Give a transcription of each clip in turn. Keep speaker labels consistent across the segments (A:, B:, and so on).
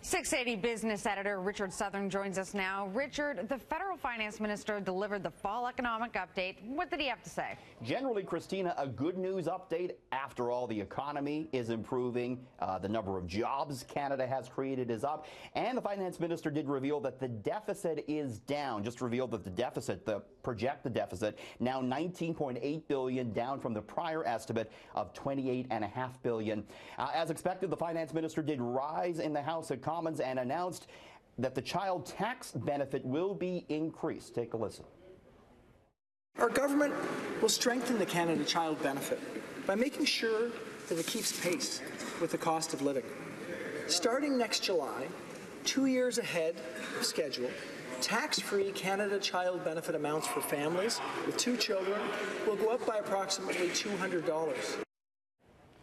A: 680 business editor Richard Southern joins us now. Richard, the federal finance minister delivered the fall economic update. What did he have to say?
B: Generally, Christina, a good news update. After all, the economy is improving. The number of jobs Canada has created is up. And the finance minister did reveal that the deficit is down. Just revealed that the projected deficit, now $19.8 billion, down from the prior estimate of $28.5 billion. As expected, the finance minister did rise in the House of Commons and announced that the child tax benefit will be increased. Take a listen.
C: Our government will strengthen the Canada Child Benefit by making sure that it keeps pace with the cost of living. Starting next July, 2 years ahead of schedule, tax-free Canada Child Benefit amounts for families with 2 children will go up by approximately $200.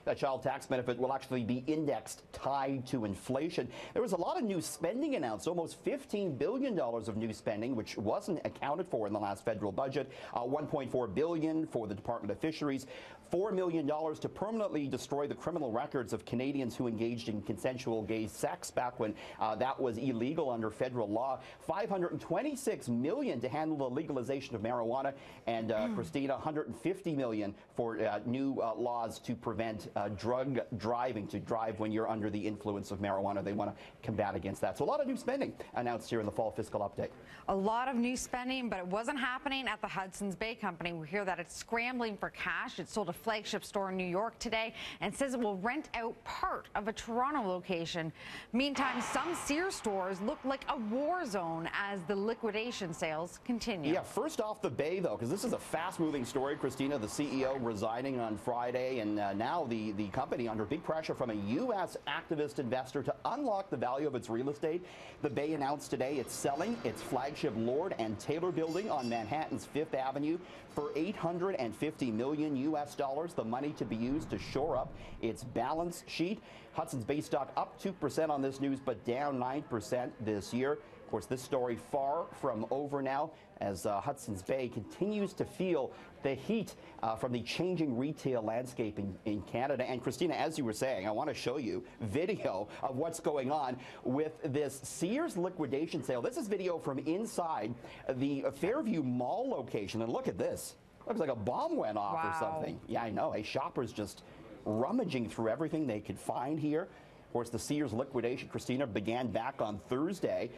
B: That child tax benefit will actually be indexed, tied to inflation. There was a lot of new spending announced, almost $15 billion of new spending, which wasn't accounted for in the last federal budget. $1.4 billion for the Department of Fisheries, $4 million to permanently destroy the criminal records of Canadians who engaged in consensual gay sex back when that was illegal under federal law, $526 million to handle the legalization of marijuana, and Christina, $150 million for new laws to prevent drug driving, to drive when you're under the influence of marijuana. They want to combat against that. So a lot of new spending announced here in the fall fiscal update.
A: A lot of new spending, but it wasn't happening at the Hudson's Bay Company. We hear that it's scrambling for cash. It sold a flagship store in New York today and says it will rent out part of a Toronto location. Meantime, some Sears stores look like a war zone as the liquidation sales continue.
B: Yeah, first off the Bay, though, because this is a fast-moving story. Christina, the CEO, resigning on Friday, and now the company under big pressure from a U.S. activist investor to unlock the value of its real estate. The Bay announced today it's selling its flagship Lord and Taylor building on Manhattan's Fifth Avenue for $850 million US, the money to be used to shore up its balance sheet. Hudson's Bay stock up 2% on this news, but down 9% this year. Of course, this story far from over now as Hudson's Bay continues to feel the heat from the changing retail landscape in Canada. And Christina, as you were saying, I want to show you video of what's going on with this Sears liquidation sale. This is video from inside the Fairview Mall location. And look at this. Looks like a bomb went off or something. Yeah, I know. Shoppers just rummaging through everything they could find here. Of course, the Sears liquidation, Christina, began back on Thursday.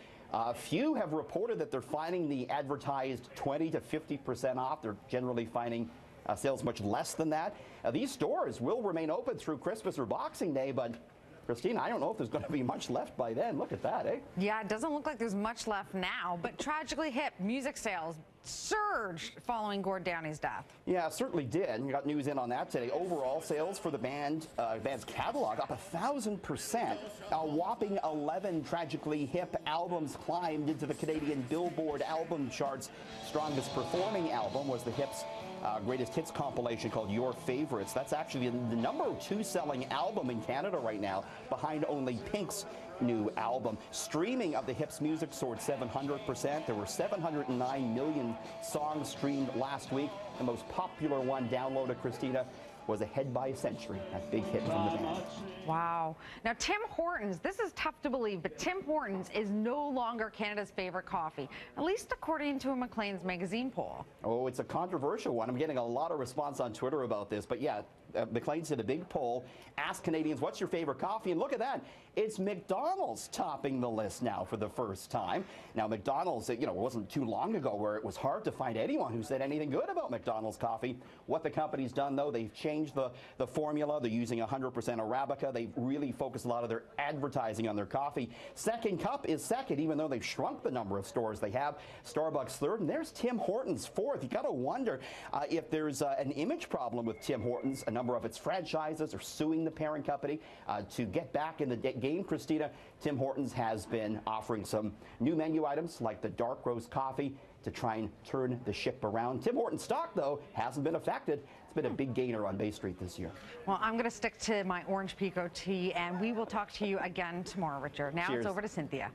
B: Few have reported that they're finding the advertised 20 to 50% off. They're generally finding sales much less than that. These stores will remain open through Christmas or Boxing Day, but Christina, I don't know if there's going to be much left by then. Look at that, eh?
A: Yeah, it doesn't look like there's much left now, but tragically hip music sales surged following Gord Downie's death. Yeah, it certainly did. We got news in on that today. Overall sales for the band's catalog up 1,000%. A whopping 11 tragically hip albums climbed into the Canadian Billboard album charts. Strongest performing album was the Hips' greatest hits compilation called Your Favorites. That's actually the number 2 selling album in Canada right now, behind only Pink's new album. Streaming of the Hips music soared 700%. There were 709 million songs streamed last week. The most popular one downloaded, Christina, was Ahead by a Century, that big hit from the band. Wow. Now, Tim Hortons, this is tough to believe, but Tim Hortons is no longer Canada's favorite coffee, at least according to a Maclean's magazine poll.
B: Oh, it's a controversial one. I'm getting a lot of response on Twitter about this, but yeah, Maclean's did a big poll, asked Canadians, what's your favorite coffee? And look at that. It's McDonald's topping the list now for the first time. Now, McDonald's, it wasn't too long ago where it was hard to find anyone who said anything good about McDonald's coffee. What the company's done, though, they've changed the formula. They're using 100% Arabica. They've really focused a lot of their advertising on their coffee. Second Cup is second, even though they've shrunk the number of stores they have. Starbucks third, and there's Tim Hortons fourth. You got to wonder if there's an image problem with Tim Hortons. A number of its franchises are suing the parent company to get back in the game. Christina, Tim Hortons has been offering some new menu items like the dark roast coffee to try and turn the ship around. Tim Hortons stock, though, hasn't been affected. It's been a big gainer on Bay Street this year.
A: Well, I'm going to stick to my orange Pico tea, and we will talk to you again tomorrow, Richard. Now Cheers. It's over to Cynthia.